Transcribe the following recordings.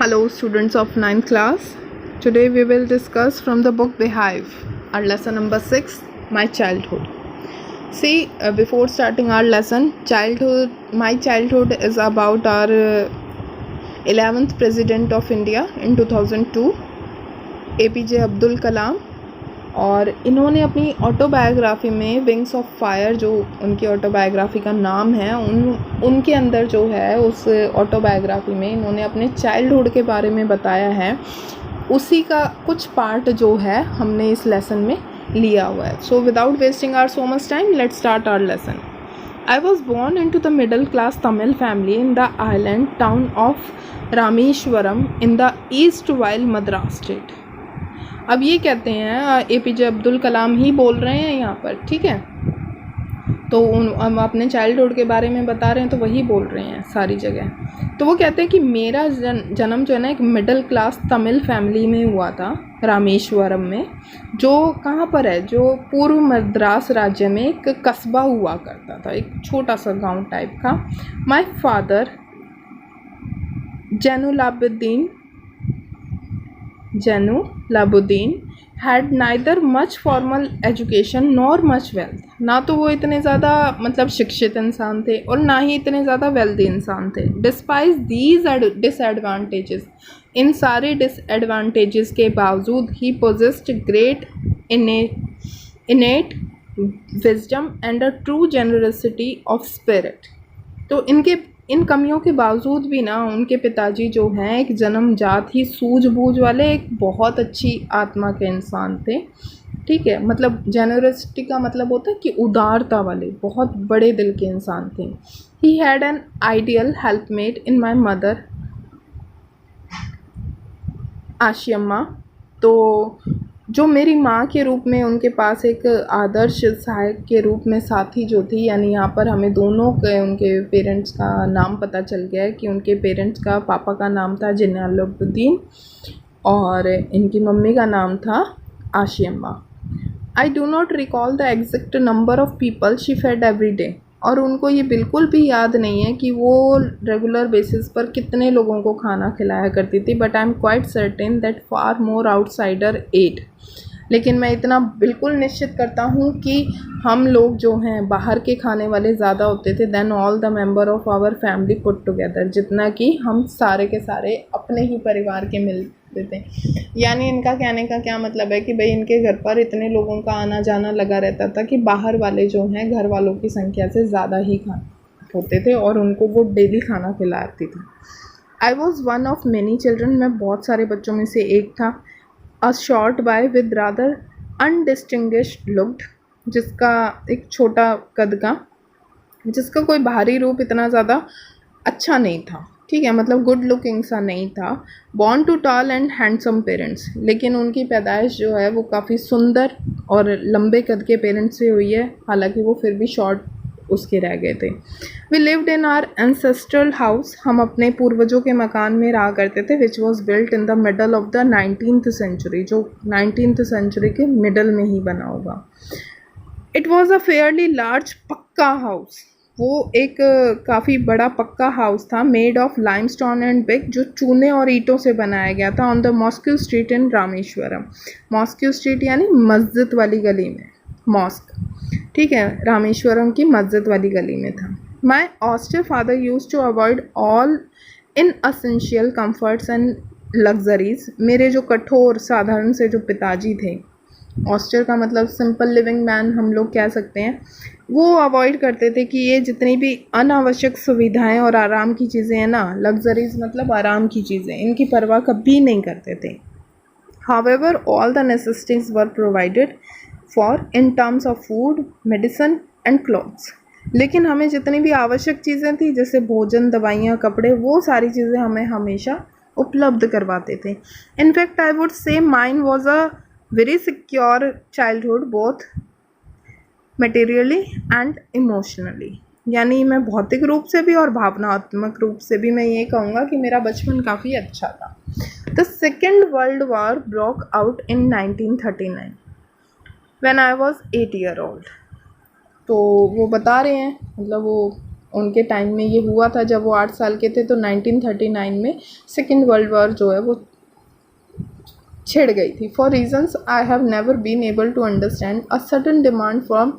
Hello, students of 9th class. Today we will discuss from the book The Hive, our lesson number 6, My Childhood. See, before starting our lesson, my childhood is about our 11th President of India in 2002, APJ Abdul Kalam. और इन्होंने अपनी autobiography में wings of fire, जो उनकी autobiography का नाम है, उनके अंदर जो है उस ऑटोबायोग्राफी में इन्होंने अपने चाइल्डहुड के बारे में बताया है। उसी का कुछ पार्ट जो है हमने इस लेसन में लिया हुआ है। So without wasting our so much time, let's start our lesson. I was born into the middle class Tamil family in the island town of Rameshwaram in the erstwhile Madras state. अब ये कहते हैं APJ Abdul Kalam ही बोल रहे हैं यहाँ पर, ठीक है। तो हम अपने चाइल्डहुड के बारे में बता रहे हैं तो वही बोल रहे हैं सारी जगह। तो वो कहते हैं कि मेरा जन्म जो है ना एक मिडिल क्लास तमिल फैमिली में हुआ था, रामेश्वरम में, जो कहाँ पर है, जो पूर्व मद्रास राज्य में एक कस्बा हुआ करता था, एक छोटा सा गांव टाइप का। My father Jainulabdeen had neither much formal education nor much wealth. ना तो वो इतने ज़्यादा मतलब शिक्षित इंसान थे और ना ही इतने ज़्यादा वेल्दी इंसान थे। डिस्पाइट दीज डिसएडवांटेजेस, इन सारे डिसएडवांटेजेस के बावजूद he possessed great innate wisdom and a true generosity of spirit. तो इन कमियों के बावजूद भी ना उनके पिताजी जो हैं एक जन्मजात ही सूझबूझ वाले, एक बहुत अच्छी आत्मा के इंसान थे, ठीक है। मतलब जेनरसिटी का मतलब होता है कि उदारता वाले, बहुत बड़े दिल के इंसान थे। He had an ideal helpmate in my mother Ashiamma. तो जो मेरी माँ के रूप में उनके पास एक आदर्श सहायक के रूप में साथी जो थी, यानी यहाँ पर हमें दोनों के उनके पेरेंट्स का नाम पता चल गया है कि उनके पेरेंट्स का पापा का नाम था जैनुलाबुद्दीन और इनकी मम्मी का नाम था Ashiamma. I do not recall the exact number of people she fed every day. और उनको ये बिल्कुल भी याद नहीं है कि वो रेगुलर बेसिस पर कितने लोगों को खाना खिलाया करती थी, but I am quite certain that far more outsider ate. लेकिन मैं इतना बिल्कुल निश्चित करता हूँ कि हम लोग जो हैं बाहर के खाने वाले ज़्यादा होते थे then all the member of our family put together, जितना कि हम सारे के सारे अपने ही परिवार के मिलते थे। यानी इनका कहने का क्या मतलब है कि भाई इनके घर पर इतने लोगों का आना जाना लगा रहता था कि बाहर वाले जो हैं घर वालों की संख्या से ज़्यादा ही खाना होते थे और उनको वो डेली खाना खिलाती थी। I was one of many children, मैं बहुत सारे बच्चों में से एक था। A short boy with rather undistinguished looked, जिसका एक छोटा कद का, जिसका कोई बाहरी रूप इतना ज़्यादा अच्छा नहीं था, ठीक है, मतलब गुड लुकिंग सा नहीं था। Born to tall and handsome parents, लेकिन उनकी पैदाइश जो है वो काफ़ी सुंदर और लंबे कद के पेरेंट्स से हुई है, हालांकि वो फिर भी शॉर्ट उसके रह गए थे। We lived in our ancestral house, हम अपने पूर्वजों के मकान में रहा करते थे, which was built in the middle of the 19th century, जो 19th सेंचुरी के मिडल में ही बना होगा। It was a fairly large pucca house, वो एक काफ़ी बड़ा पक्का हाउस था, made of limestone and brick, जो चूने और ईंटों से बनाया गया था, on the mosque street in Rameswaram. Mosque street यानी मस्जिद वाली गली में, मॉस्क, ठीक है, रामेश्वरम की मस्जिद वाली गली में था। My austere father used to avoid all inessential comforts and luxuries. मेरे जो कठोर साधारण से जो पिताजी थे, ऑस्टर का मतलब सिंपल लिविंग मैन हम लोग कह सकते हैं, वो अवॉइड करते थे कि ये जितनी भी अनावश्यक सुविधाएं और आराम की चीज़ें हैं ना, लग्जरीज मतलब आराम की चीज़ें, इनकी परवाह कभी नहीं करते थे। However all the necessities were provided for in terms of food, medicine and clothes. लेकिन हमें जितनी भी आवश्यक चीज़ें थी, जैसे भोजन, दवाइयाँ, कपड़े, वो सारी चीज़ें हमें हमेशा उपलब्ध करवाते थे। In fact I would say mine was a very secure childhood, both materially and emotionally. यानी मैं भौतिक रूप से भी और भावनात्मक रूप से भी मैं ये कहूँगा कि मेरा बचपन काफ़ी अच्छा था। The second world war broke out in 1939 when I was 8 years old। तो वो बता रहे हैं, मतलब वो उनके टाइम में ये हुआ था जब वो 8 साल के थे, तो 1939 में सेकेंड वर्ल्ड वॉर जो है वो छिड़ गई थी. For reasons I have never been able to understand a sudden demand from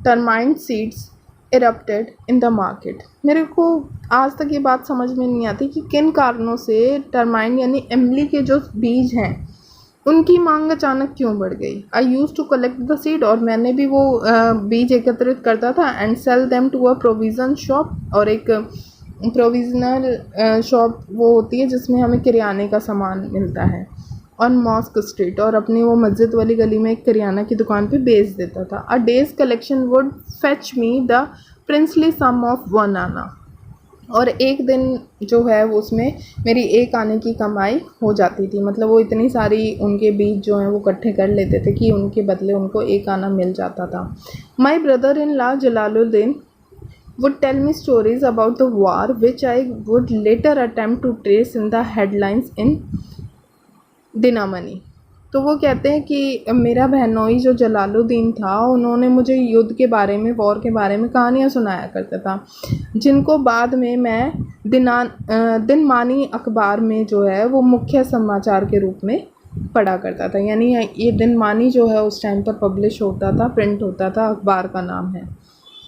tamarind seeds erupted in the market. मेरे को आज तक ये बात समझ में नहीं आती कि किन कारणों से टर्माइन यानी इमली के जो बीज हैं उनकी मांग अचानक क्यों बढ़ गई. I used to collect the seed, और मैंने भी वो बीज एकत्रित करता था, and sell them to a provision shop. और एक प्रोविज़नल शॉप वो होती है जिसमें हमें किराने का सामान मिलता है, ऑन मॉस्क स्ट्रीट, और अपनी वो मस्जिद वाली गली में एक किराना की दुकान पे बेच देता था. A day's collection would fetch me the princely sum of 1 anna. और एक दिन जो है वो उसमें मेरी 1 आने की कमाई हो जाती थी. मतलब वो इतनी सारी उनके बीज जो हैं वो इकट्ठे कर लेते थे कि उनके बदले उनको 1 आना मिल जाता था. My brother in law Jalaluddin would tell me stories about the war which I would later attempt to trace in the headlines in Dinamani. तो वो कहते हैं कि मेरा बहनोई जो जलालुद्दीन था उन्होंने मुझे युद्ध के बारे में, वॉर के बारे में कहानियाँ सुनाया करता था, जिनको बाद में मैं दिनमानी अखबार में जो है वो मुख्य समाचार के रूप में पढ़ा करता था. यानी ये दिनमानी जो है उस टाइम पर पब्लिश होता था, प्रिंट होता था, अखबार का नाम है.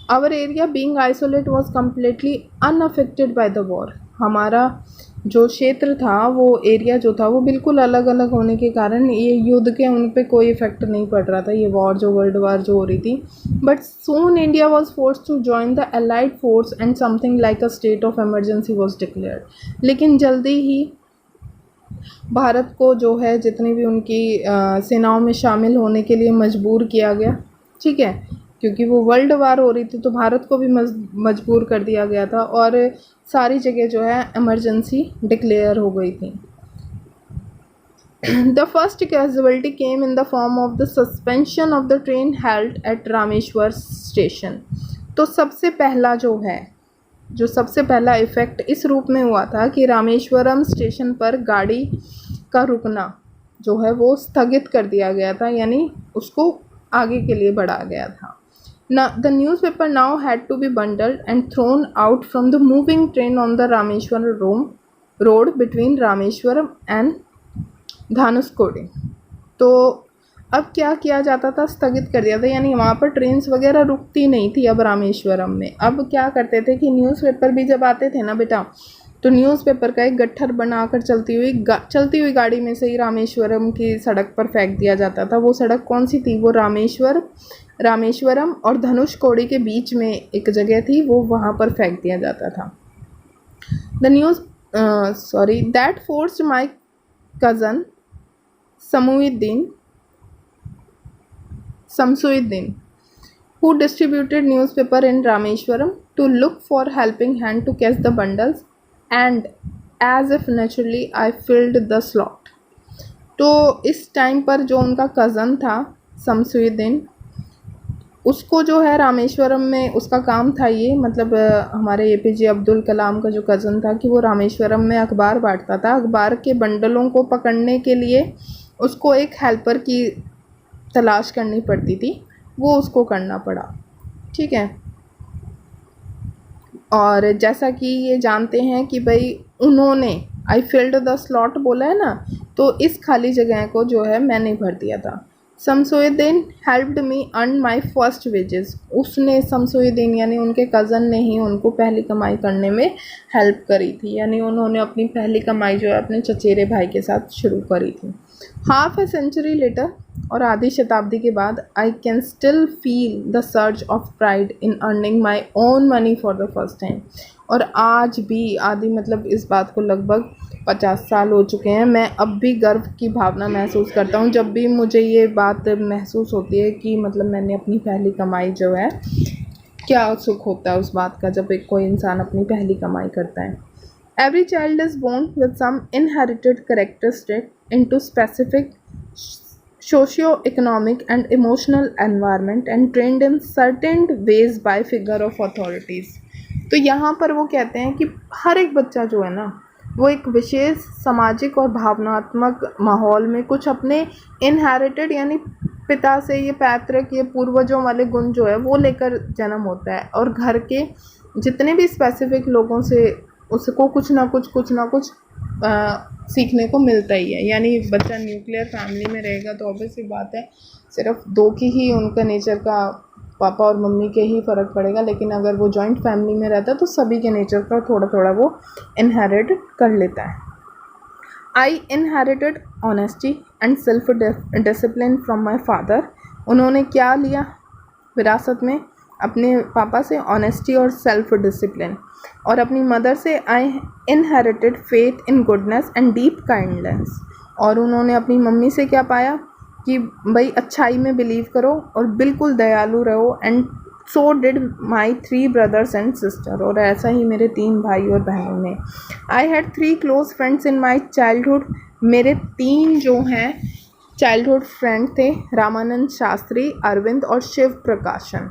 Our area being isolate was completely unaffected by the war. हमारा जो क्षेत्र था, वो एरिया जो था वो बिल्कुल अलग अलग होने के कारण ये युद्ध के उन पे कोई इफेक्ट नहीं पड़ रहा था, ये वॉर जो वर्ल्ड वार जो हो रही थी. But soon India was force to join the allied force and something like a state of emergency was declared. लेकिन जल्दी ही भारत को जो है जितनी भी उनकी सेनाओं में शामिल होने के लिए मजबूर किया गया. ठीक है, क्योंकि वो वर्ल्ड वार हो रही थी तो भारत को भी मजबूर कर दिया गया था, और सारी जगह जो है इमरजेंसी डिक्लेयर हो गई थी. The first casualty came in the form of the suspension of the train held at Rameshwar station. तो सबसे पहला सबसे पहला इफ़ेक्ट इस रूप में हुआ था कि रामेश्वरम स्टेशन पर गाड़ी का रुकना जो है वो स्थगित कर दिया गया था, यानी उसको आगे के लिए बढ़ा गया था. Now, the newspaper now had to be bundled and thrown out from the moving train on the Rameshwaram road between Rameshwaram and Dhanushkodi. तो अब क्या किया जाता था, स्थगित कर दिया था, यानी वहाँ पर ट्रेन्स वगैरह रुकती नहीं थी अब रामेश्वरम में. अब क्या करते थे कि न्यूज़पेपर भी जब आते थे ना बेटा, तो न्यूज़पेपर का एक गट्ठर बनाकर चलती हुई गाड़ी में से ही रामेश्वरम की सड़क पर फेंक दिया जाता था. वो सड़क कौन सी थी, वो रामेश्वरम और धनुषकोडी के बीच में एक जगह थी, वो वहाँ पर फेंक दिया जाता था. That forced my cousin Shamsuddin who distributed newspaper in Rameshwaram to look for helping hand to catch the bundles, and as if naturally I filled the slot. तो इस टाइम पर जो उनका कज़न था शमसुद्दीन, उसको जो है रामेश्वरम में उसका काम था ये, मतलब हमारे APJ अब्दुल कलाम का जो कज़न था कि वो रामेश्वरम में अखबार बांटता था. अखबार के बंडलों को पकड़ने के लिए उसको एक हेल्पर की तलाश करनी पड़ती थी, वो उसको करना पड़ा. ठीक है, और जैसा कि ये जानते हैं कि भाई उन्होंने आई फिल्ड द स्लॉट बोला है ना, तो इस खाली जगह को जो है मैंने भर दिया था. Shamsuddin helped me earn my first wages. उसने, शमसुद्दीन यानी उनके कज़न ने ही उनको पहली कमाई करने में हेल्प करी थी, यानी उन्होंने अपनी पहली कमाई जो है अपने चचेरे भाई के साथ शुरू करी थी. हाफ ए सेंचुरी लेटर, और आधी शताब्दी के बाद, I can still feel the surge of pride in earning my own money for the first time. और आज भी मतलब इस बात को लगभग 50 साल हो चुके हैं, मैं अब भी गर्व की भावना महसूस करता हूँ जब भी मुझे ये बात महसूस होती है कि मतलब मैंने अपनी पहली कमाई जो है, क्या सुख होता है उस बात का जब एक कोई इंसान अपनी पहली कमाई करता है. Every child is born with some inherited characteristic into specific socio-economic and emotional environment and trained in certain ways by figure of authorities. तो यहाँ पर वो कहते हैं कि हर एक बच्चा जो है ना, वो एक विशेष सामाजिक और भावनात्मक माहौल में कुछ अपने इनहेरिटेड यानी पिता से ये पैतृक, ये पूर्वजों वाले गुण जो है वो लेकर जन्म होता है, और घर के जितने भी स्पेसिफिक लोगों से उसको कुछ ना कुछ सीखने को मिलता ही है। यानी बच्चा न्यूक्लियर फैमिली में रहेगा तो ऑब्वियस सी बात है सिर्फ दो की ही उनका नेचर का, पापा और मम्मी के ही फ़र्क पड़ेगा, लेकिन अगर वो जॉइंट फैमिली में रहता है तो सभी के नेचर का थोड़ा थोड़ा वो इनहेरिट कर लेता है। आई inherited honesty and self discipline from my father. उन्होंने क्या लिया विरासत में? अपने पापा से ऑनेस्टी और सेल्फ डिसिप्लिन, और अपनी मदर से आई inherited faith in goodness and deep kindness. और उन्होंने अपनी मम्मी से क्या पाया कि भाई अच्छाई में बिलीव करो और बिल्कुल दयालु रहो। And so did my 3 brothers and sister, और ऐसा ही मेरे 3 भाई और बहनों ने। I had 3 close friends in my childhood. मेरे 3 जो हैं चाइल्डहुड फ्रेंड थे, रामानंद शास्त्री, अरविंद और शिव प्रकाशन।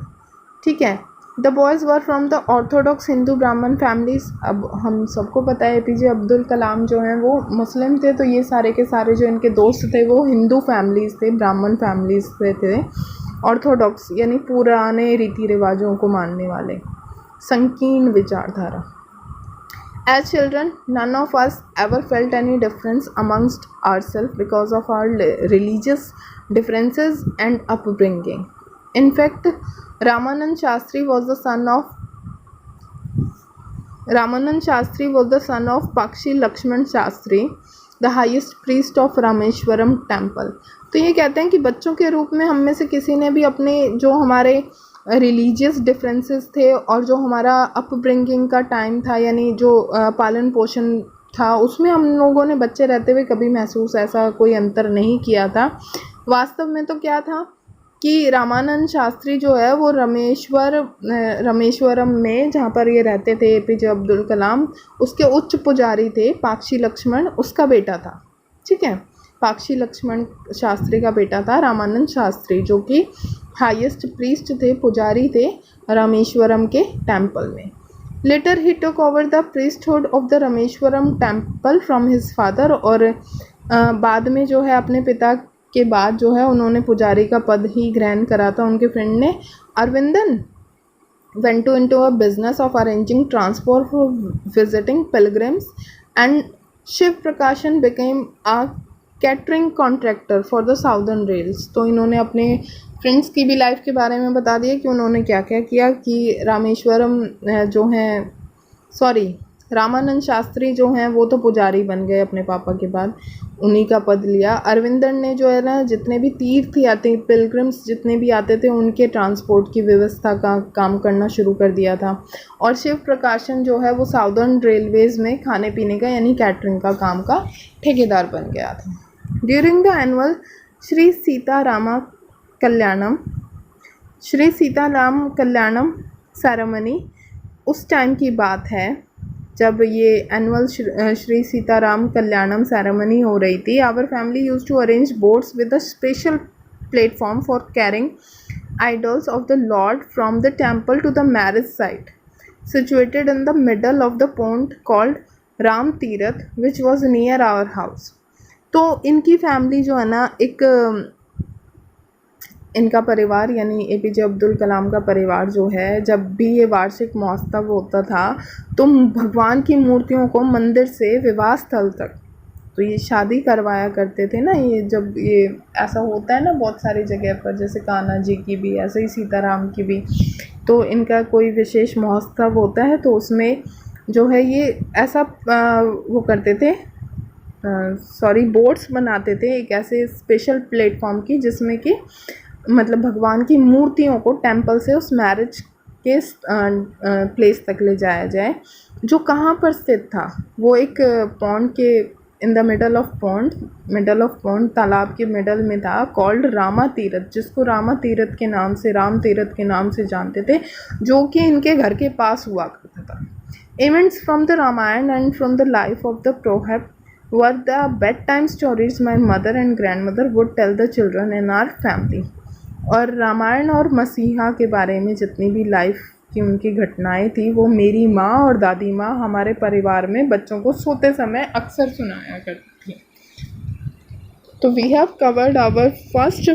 ठीक है। The boys were from the Orthodox Hindu ब्राह्मण फैमिलीज़। अब हम सबको पता है APJ अब्दुल कलाम जो हैं वो मुस्लिम थे, तो ये सारे के सारे जो इनके दोस्त थे वो हिंदू फैमिलीज़ थे, ब्राह्मण फैमिलीज़ से थे। ऑर्थोडॉक्स यानी पुराने रीति रिवाजों को मानने वाले, संकीर्ण विचारधारा। As children, none of us ever felt any difference amongst ourselves because of our religious differences and upbringing. In fact, Ramanand Shastri was the son of Pakshi Lakshman Shastri, the highest priest of Rameshwaram temple. तो ये कहते हैं कि बच्चों के रूप में हम में से किसी ने भी अपने जो हमारे रिलीजियस डिफरेंसेस थे और जो हमारा अपब्रिंगिंग का टाइम था, यानी जो पालन पोषण था, उसमें हम लोगों ने बच्चे रहते हुए कभी महसूस ऐसा कोई अंतर नहीं किया था। वास्तव में तो क्या था कि रामानंद शास्त्री जो है वो रामेश्वरम में जहाँ पर ये रहते थे APJ अब्दुल कलाम, उसके उच्च पुजारी थे। पाक्षी लक्ष्मण उसका बेटा था। ठीक है, पाक्षी लक्ष्मण शास्त्री का बेटा था रामानंद शास्त्री, जो कि हाईएस्ट प्रीस्ट थे, पुजारी थे रामेश्वरम के टेम्पल में। Later he took over the priesthood of the Rameswaram temple from his father. और बाद में जो है अपने पिता के बाद जो है उन्होंने पुजारी का पद ही ग्रहण करा था उनके फ्रेंड ने। Aravindan went into a business of arranging transport for visiting pilgrims, and Shiv Prakashan became a catering contractor for the Southern Rails। तो इन्होंने अपने फ्रेंड्स की भी लाइफ के बारे में बता दिया कि उन्होंने क्या क्या किया, कि रामेश्वरम जो हैं रामानंद शास्त्री जो हैं वो तो पुजारी बन गए अपने पापा के बाद, उन्हीं का पद लिया। अरविंदन ने जो है ना जितने भी तीर्थयात्री पिलग्रिम्स जितने भी आते थे उनके ट्रांसपोर्ट की व्यवस्था का काम करना शुरू कर दिया था। और शिव प्रकाशन जो है वो साउदर्न रेलवेज़ में खाने पीने का यानी कैटरिंग का काम का ठेकेदार बन गया था। During the annual Shri Sitaram Kalyanam ceremony, उस टाइम की बात है जब ये एनुअल श्री सीताराम कल्याणम सेरेमनी हो रही थी। Our family used to arrange boats with a special platform for carrying idols of the Lord from the temple to the marriage site, situated in the middle of the pond called Ram Tirath, which was near our house। तो इनकी family जो है ना, इनका परिवार यानी APJ Abdul Kalam का परिवार जो है, जब भी ये वार्षिक महोत्सव होता था तो भगवान की मूर्तियों को मंदिर से विवाह स्थल तक, तो ये शादी करवाया करते थे ना। ये जब ये ऐसा होता है ना बहुत सारी जगह पर, जैसे कान्हा जी की भी, ऐसे ही सीताराम की भी, तो इनका कोई विशेष महोत्सव होता है तो उसमें जो है ये ऐसा वो करते थे, बोट्स बनाते थे एक ऐसे स्पेशल प्लेटफॉर्म की, जिसमें कि मतलब भगवान की मूर्तियों को टेंपल से उस मैरिज के प्लेस तक ले जाया जाए, जो कहाँ पर स्थित था। वो एक पॉन्ड के इन द मिडल ऑफ पॉन्ड तालाब के मिडल में था, कॉल्ड रामा तीरथ, जिसको राम तीरथ के नाम से जानते थे, जो कि इनके घर के पास हुआ करता था। Events from the Ramayana and from the life of the prophet were the bedtime stories my mother and grandmother would tell the children in our family. और रामायण और मसीहा के बारे में जितनी भी लाइफ की उनकी घटनाएं थी वो मेरी माँ और दादी माँ हमारे परिवार में बच्चों को सोते समय अक्सर सुनाया करती थी। तो we have covered our first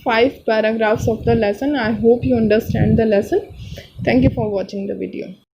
5 paragraphs of the lesson. I hope you understand the lesson. Thank you for watching the video.